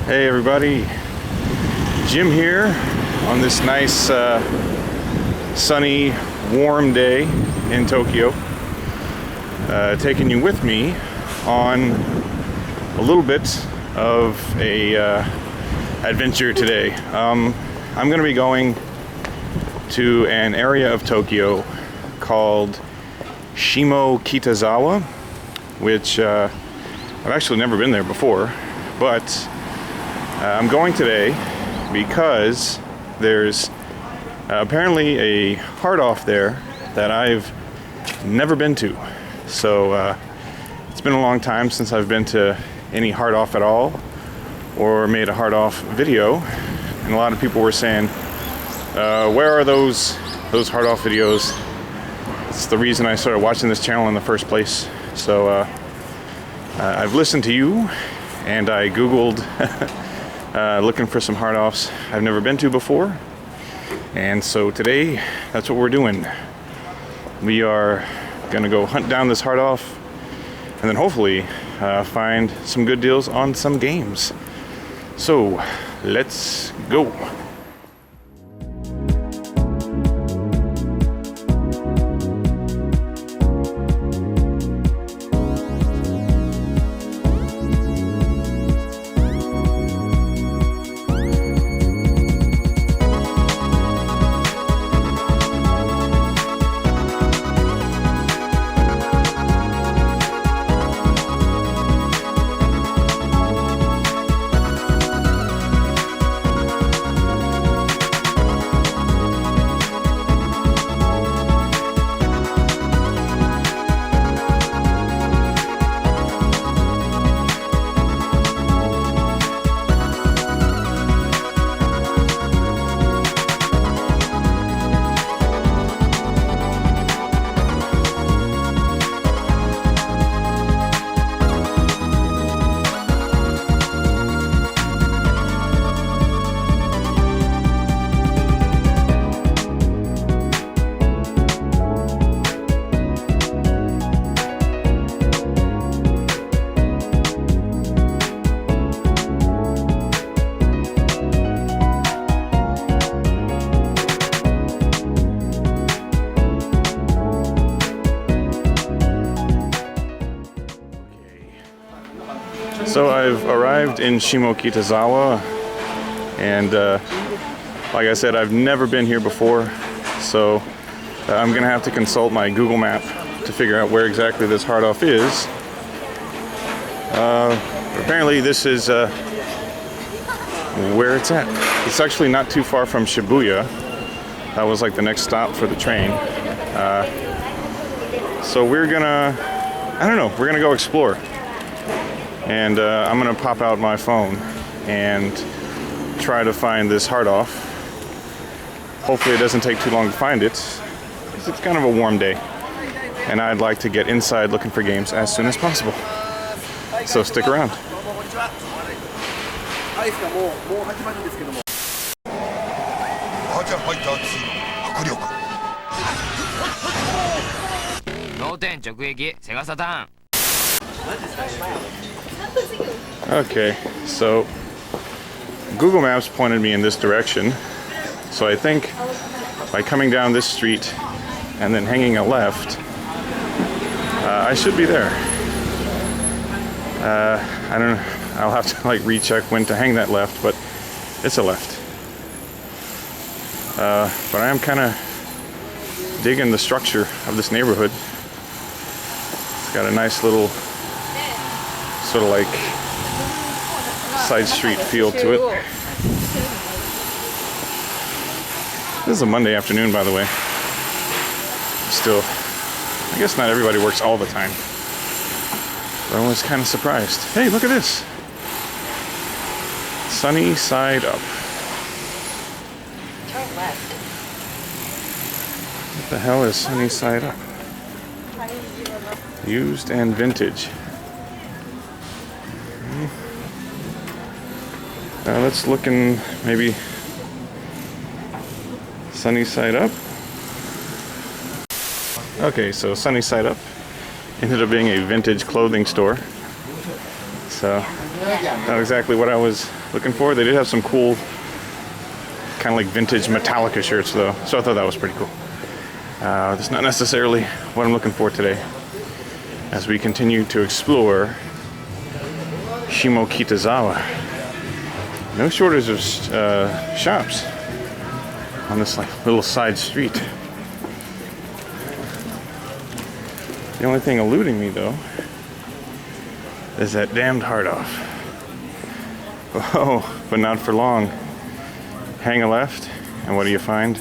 Hey everybody, Jim here on this nice sunny warm day in Tokyo, taking you with me on a little bit of a adventure today. I'm going to be going to an area of Tokyo called Shimo-Kitazawa, which I've actually never been there before, but I'm going today because there's apparently a hard-off there that I've never been to. So it's been a long time since I've been to any hard-off at all or made a hard-off video, and a lot of people were saying, where are those hard-off videos? It's the reason I started watching this channel in the first place. So I've listened to you, and I googled looking for some hard-offs I've never been to before, and so today that's what we're doing. We are gonna go hunt down this hard-off and then hopefully find some good deals on some games. So let's go. So I've arrived in Shimo-Kitazawa, and like I said, I've never been here before, so I'm gonna have to consult my Google map to figure out where exactly this hard-off is. Apparently this is where it's at. It's actually not too far from Shibuya. That was like the next stop for the train. So we're gonna, I don't know, we're gonna go explore. And I'm gonna pop out my phone and try to find this hard-off. Hopefully it doesn't take too long to find it, because it's kind of a warm day, and I'd like to get inside looking for games as soon as possible. So stick around. Okay, so Google Maps pointed me in this direction, so I think by coming down this street and then hanging a left, I should be there. I don't know, I'll have to like recheck when to hang that left, but it's a left. But I am kind of digging the structure of this neighborhood. It's got a nice little sort of like side street feel to it. This is a Monday afternoon, by the way. Still, I guess not everybody works all the time, but I was kind of surprised. Hey, look at this. Sunny side up. Turn left. What the hell is sunny side up? Used and vintage. Let's look in maybe sunny side up. Okay, so sunny side up ended up being a vintage clothing store. So, not exactly what I was looking for. They did have some cool, kind of like vintage Metallica shirts though, so I thought that was pretty cool. That's not necessarily what I'm looking for today, as we continue to explore Shimo-Kitazawa. No shortage of shops on this like little side street. The only thing eluding me though is that damned hard off. Oh, but not for long. Hang a left, and what do you find?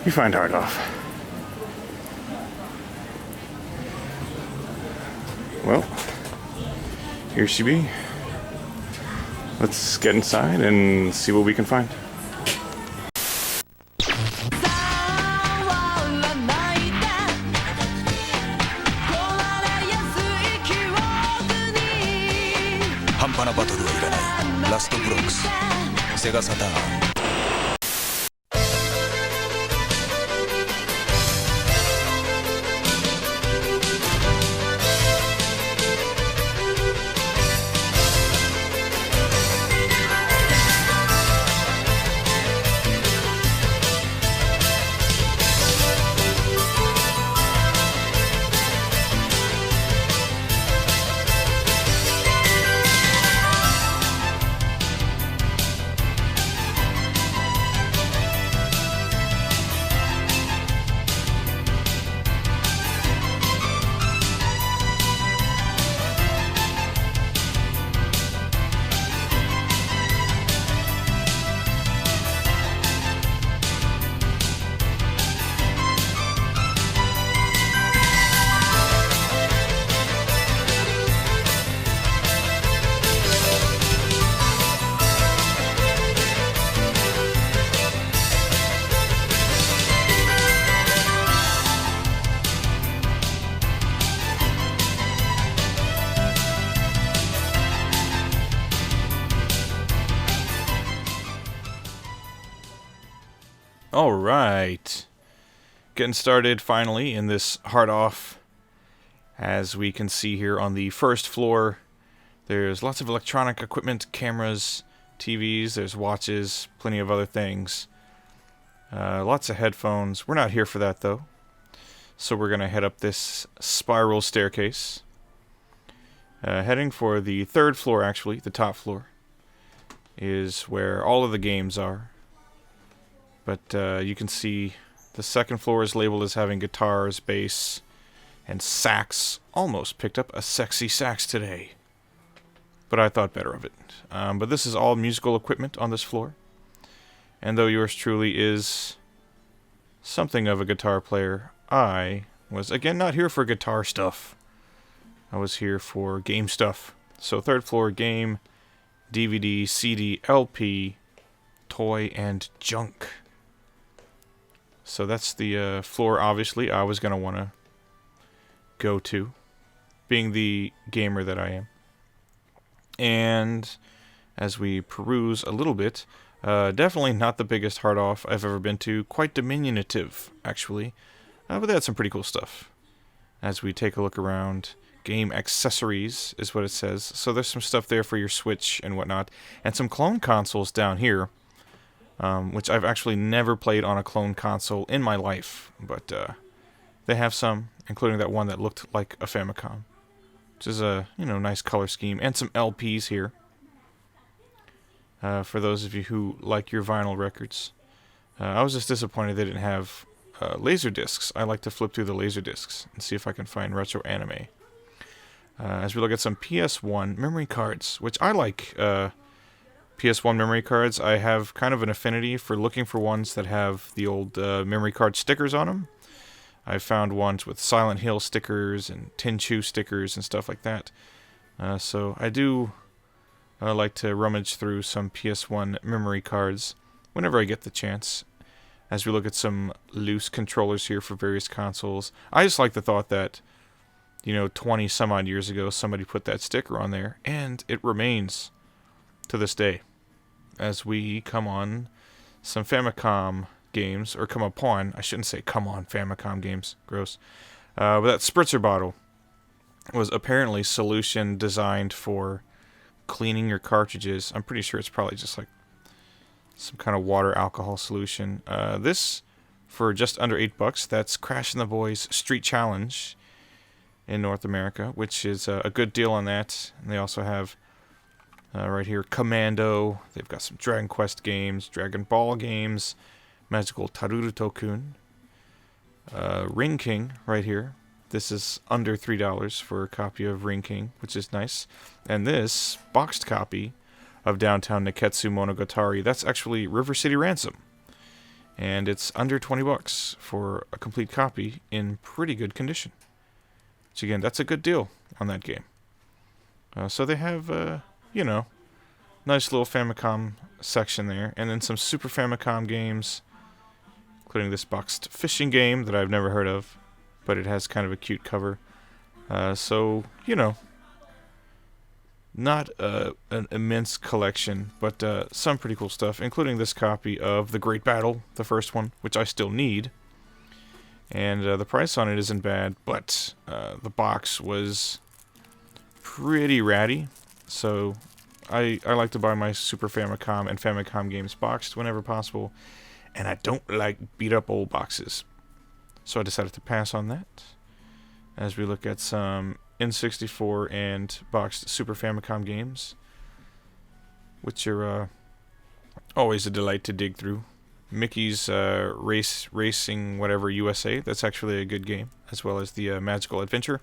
You find hard off. Well, here she be. Let's get inside and see what we can find. Alright, getting started finally in this hard off. As we can see here on the first floor, there's lots of electronic equipment, cameras, TVs, there's watches, plenty of other things. Lots of headphones. We're not here for that though. So we're going to head up this spiral staircase. Heading for the third floor actually, the top floor, is where all of the games are. But you can see the second floor is labeled as having guitars, bass, and sax. Almost picked up a sexy sax today, but I thought better of it. But this is all musical equipment on this floor. And though yours truly is something of a guitar player, I was, again, not here for guitar stuff. I was here for game stuff. So third floor, game, DVD, CD, LP, toy, and junk. So that's the floor, obviously, I was going to want to go to, being the gamer that I am. And as we peruse a little bit, definitely not the biggest hard off I've ever been to. Quite diminutive, actually. But they had some pretty cool stuff. As we take a look around, game accessories is what it says. So there's some stuff there for your Switch and whatnot. And some clone consoles down here. Which I've actually never played on a clone console in my life, but they have some, including that one that looked like a Famicom, which is a nice color scheme, and some LPs here for those of you who like your vinyl records. I was just disappointed they didn't have laser discs. I like to flip through the laser discs and see if I can find retro anime. As we look at some PS1 memory cards, which I like. PS1 memory cards, I have kind of an affinity for looking for ones that have the old memory card stickers on them. I found ones with Silent Hill stickers and Tenchu stickers and stuff like that. So I do like to rummage through some PS1 memory cards whenever I get the chance. As we look at some loose controllers here for various consoles. I just like the thought that, 20 some odd years ago, somebody put that sticker on there, and it remains to this day, as we come on some Famicom games, or come upon, I shouldn't say come on Famicom games, gross, but that spritzer bottle was apparently solution designed for cleaning your cartridges. I'm pretty sure it's probably just like some kind of water alcohol solution. This for just under $8. That's Crash and the Boys Street Challenge in North America, which is a good deal on that. And they also have right here Commando. They've got some Dragon Quest games, Dragon Ball games, Magical Taruru Tokun, Ring King right here. This is under $3 for a copy of Ring King, which is nice. And this boxed copy of Downtown Nekketsu Monogatari, that's actually River City Ransom. And it's under $20 for a complete copy in pretty good condition. Which again, that's a good deal on that game. So they have, nice little Famicom section there. And then some Super Famicom games, including this boxed fishing game that I've never heard of, but it has kind of a cute cover. Not an immense collection, but some pretty cool stuff, including this copy of The Great Battle, the first one, which I still need. And the price on it isn't bad, but the box was pretty ratty. So I like to buy my Super Famicom and Famicom games boxed whenever possible. And I don't like beat-up old boxes. So I decided to pass on that. As we look at some N64 and boxed Super Famicom games, which are always a delight to dig through. Mickey's Racing whatever USA, that's actually a good game, as well as the Magical Adventure,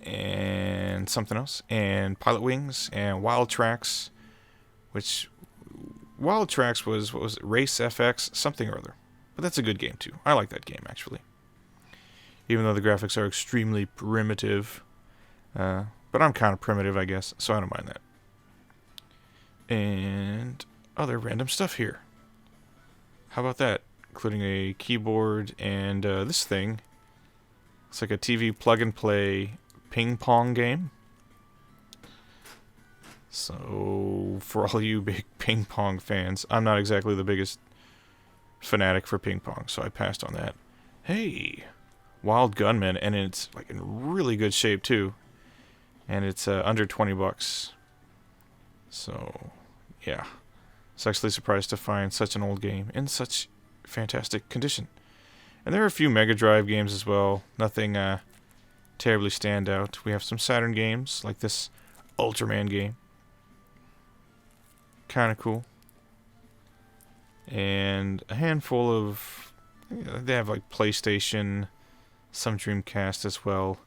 and something else, and Pilot Wings, and Wild Tracks, which Wild Tracks was, what was it, Race FX, something or other. But that's a good game too. I like that game actually. Even though the graphics are extremely primitive. But I'm kind of primitive, I guess, so I don't mind that. And other random stuff here. How about that? Including a keyboard and this thing. It's like a TV plug-and-play ping pong game. So, for all you big ping pong fans, I'm not exactly the biggest fanatic for ping pong, so I passed on that. Hey! Wild Gunman, and it's like in really good shape too, and it's under $20. So, yeah, I was actually surprised to find such an old game in such fantastic condition. And there are a few Mega Drive games as well. Nothing terribly stand out. We have some Saturn games like this Ultraman game, kind of cool, and a handful of. They have like PlayStation. Some Dreamcast as well,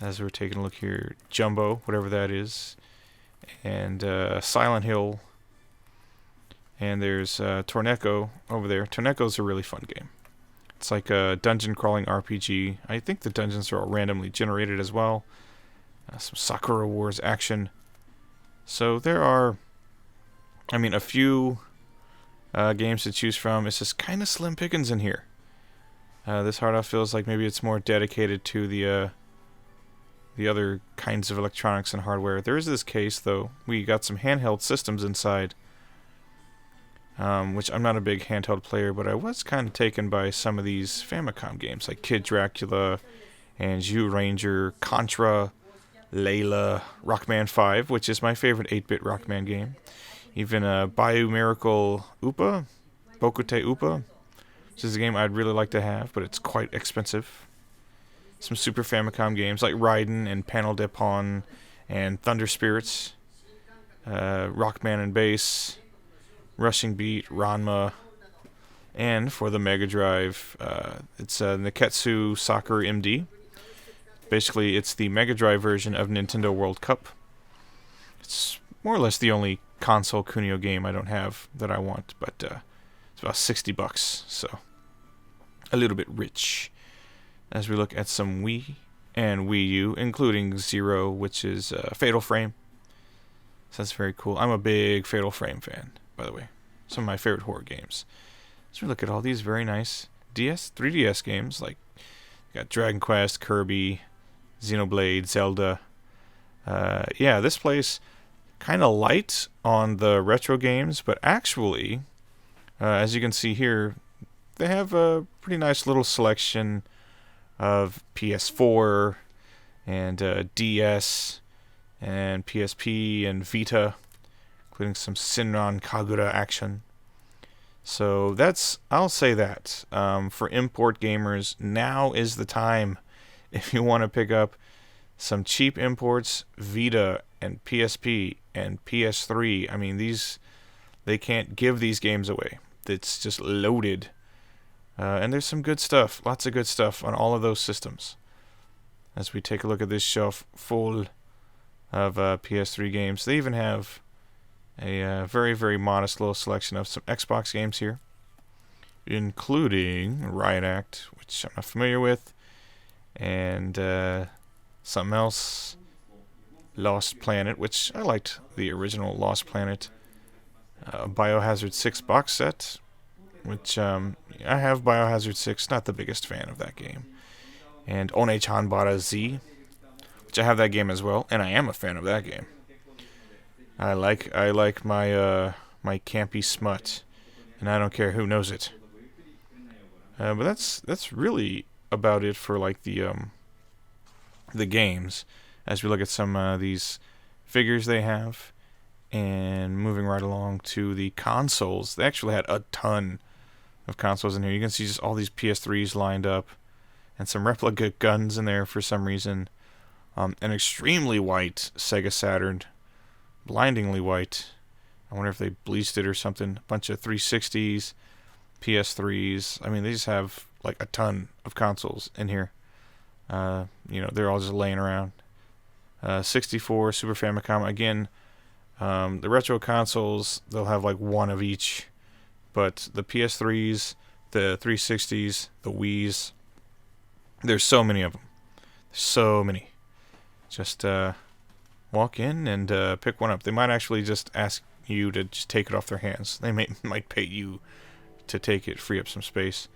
as we're taking a look here. Jumbo, whatever that is. And Silent Hill. And there's Torneko over there. Torneko's a really fun game. It's like a dungeon crawling RPG. I think the dungeons are all randomly generated as well. Some Sakura Wars action. So there are, a few games to choose from. It's just kind of slim pickings in here. This hard out feels like maybe it's more dedicated to the other kinds of electronics and hardware. There is this case, though. We got some handheld systems inside, which I'm not a big handheld player, but I was kind of taken by some of these Famicom games, like Kid Dracula and Zyuranger, Contra, Layla, Rockman 5, which is my favorite 8-bit Rockman game. Even Bayou Miracle Upa, Bokute Upa, which is a game I'd really like to have, but it's quite expensive. Some Super Famicom games like Raiden and Panel de Pon and Thunder Spirits, Rockman and Bass, Rushing Beat, Ranma, and for the Mega Drive, it's Nekketsu Soccer MD. Basically, it's the Mega Drive version of Nintendo World Cup. It's more or less the only console Kunio game I don't have that I want, but it's about $60, so a little bit rich. As we look at some Wii and Wii U, including Zero, which is Fatal Frame. So that's very cool. I'm a big Fatal Frame fan, by the way. Some of my favorite horror games. So we look at all these very nice 3DS games, like you got Dragon Quest, Kirby, Xenoblade, Zelda. Yeah, this place kind of light on the retro games, but actually, as you can see here, they have a pretty nice little selection of PS4, and DS and PSP and Vita, including some Sinran Kagura action. So I'll say that. For import gamers, now is the time if you want to pick up some cheap imports, Vita and PSP and PS3. I mean, they can't give these games away. It's just loaded. And there's some good stuff, lots of good stuff on all of those systems. As we take a look at this shelf full of PS3 games, they even have a very, very modest little selection of some Xbox games here, including Riot Act, which I'm not familiar with, and something else, Lost Planet, which I liked the original Lost Planet, Biohazard 6 box set, which I have Biohazard 6, not the biggest fan of that game, and One-Chanbara Z, which I have that game as well, and I am a fan of that game. I like my my campy smut, and I don't care who knows it. But that's really about it for like the games. As we look at some of these figures they have, and moving right along to the consoles, they actually had a ton of consoles in here. You can see just all these PS3s lined up, and some replica guns in there for some reason. An extremely white Sega Saturn. Blindingly white. I wonder if they bleached it or something. A bunch of 360s, PS3s. I mean, they just have like a ton of consoles in here. They're all just laying around. 64, Super Famicom. Again, the retro consoles, they'll have like one of each. But the PS3s, the 360s, the Wiis, there's so many of them. There's so many. Just walk in and pick one up. They might actually just ask you to just take it off their hands. They might pay you to take it, free up some space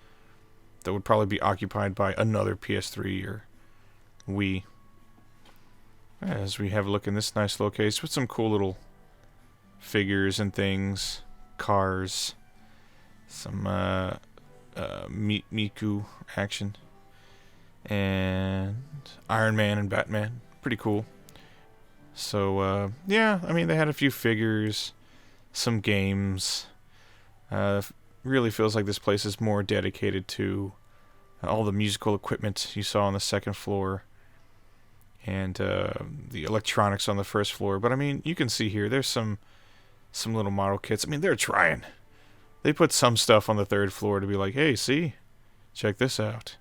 that would probably be occupied by another PS3 or Wii. As we have a look in this nice little case with some cool little figures and things, cars, some Miku action, and Iron Man and Batman. Pretty cool. So, yeah, I mean, they had a few figures, some games. Really feels like this place is more dedicated to all the musical equipment you saw on the second floor, and the electronics on the first floor. But, I mean, you can see here, there's some little model kits. I mean, they're trying. They put some stuff on the third floor to be like, hey, see? Check this out.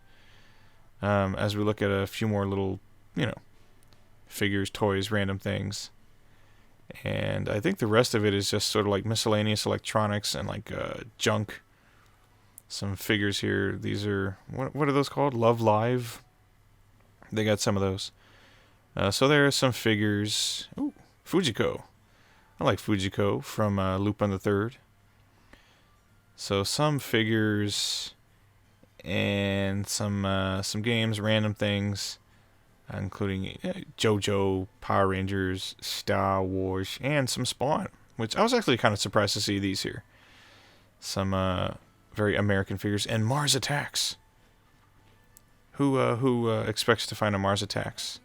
As we look at a few more little, figures, toys, random things. And I think the rest of it is just sort of like miscellaneous electronics and like junk. Some figures here. These are, what are those called? Love Live? They got some of those. So there are some figures. Ooh, Fujiko. I like Fujiko from Lupin the Third. So some figures and some games, random things, including JoJo, Power Rangers, Star Wars, and some Spawn, which I was actually kind of surprised to see these here. Some very American figures, and Mars Attacks. Who expects to find a Mars Attacks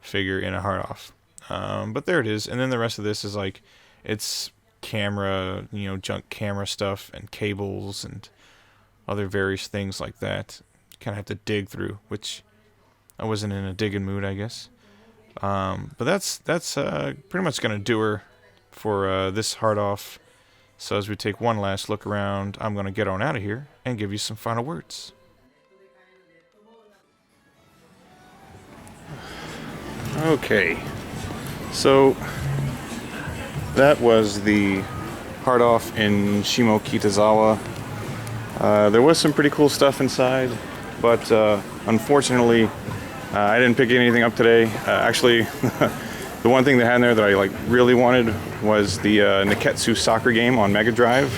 figure in a hard off? But there it is, and then the rest of this is like, it's camera, junk camera stuff, and cables, and other various things like that. You kind of have to dig through, which I wasn't in a digging mood, I guess. But that's pretty much going to do her for this hard off. So as we take one last look around, I'm going to get on out of here and give you some final words. Okay, so that was the hard off in Shimo-Kitazawa. There was some pretty cool stuff inside, but unfortunately I didn't pick anything up today. Actually, the one thing they had in there that I really wanted was the Neketsu soccer game on Mega Drive.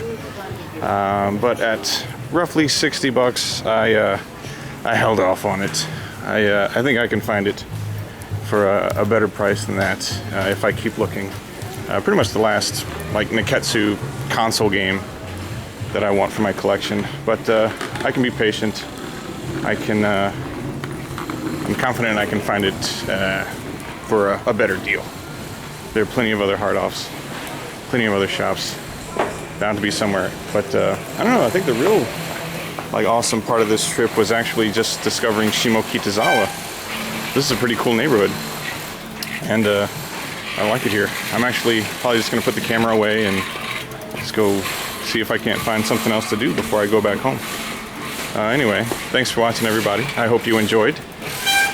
But at roughly $60, I held off on it. I think I can find it for a better price than that if I keep looking. Pretty much the last Neketsu console game that I want for my collection, but I can be patient. I can I'm confident I can find it for a better deal. There are plenty of other hard-offs, plenty of other shops, bound to be somewhere. But I don't know, I think the real awesome part of this trip was actually just discovering Shimo-Kitazawa. This is a pretty cool neighborhood, and I like it here. I'm actually probably just going to put the camera away and just go see if I can't find something else to do before I go back home. Anyway, thanks for watching, everybody. I hope you enjoyed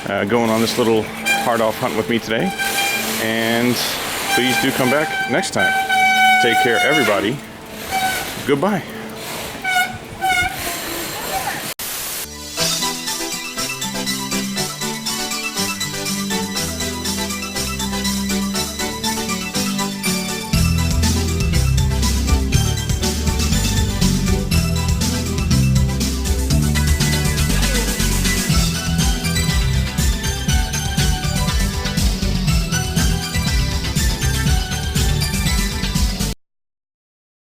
going on this little hard-off hunt with me today. And please do come back next time. Take care, everybody. Goodbye.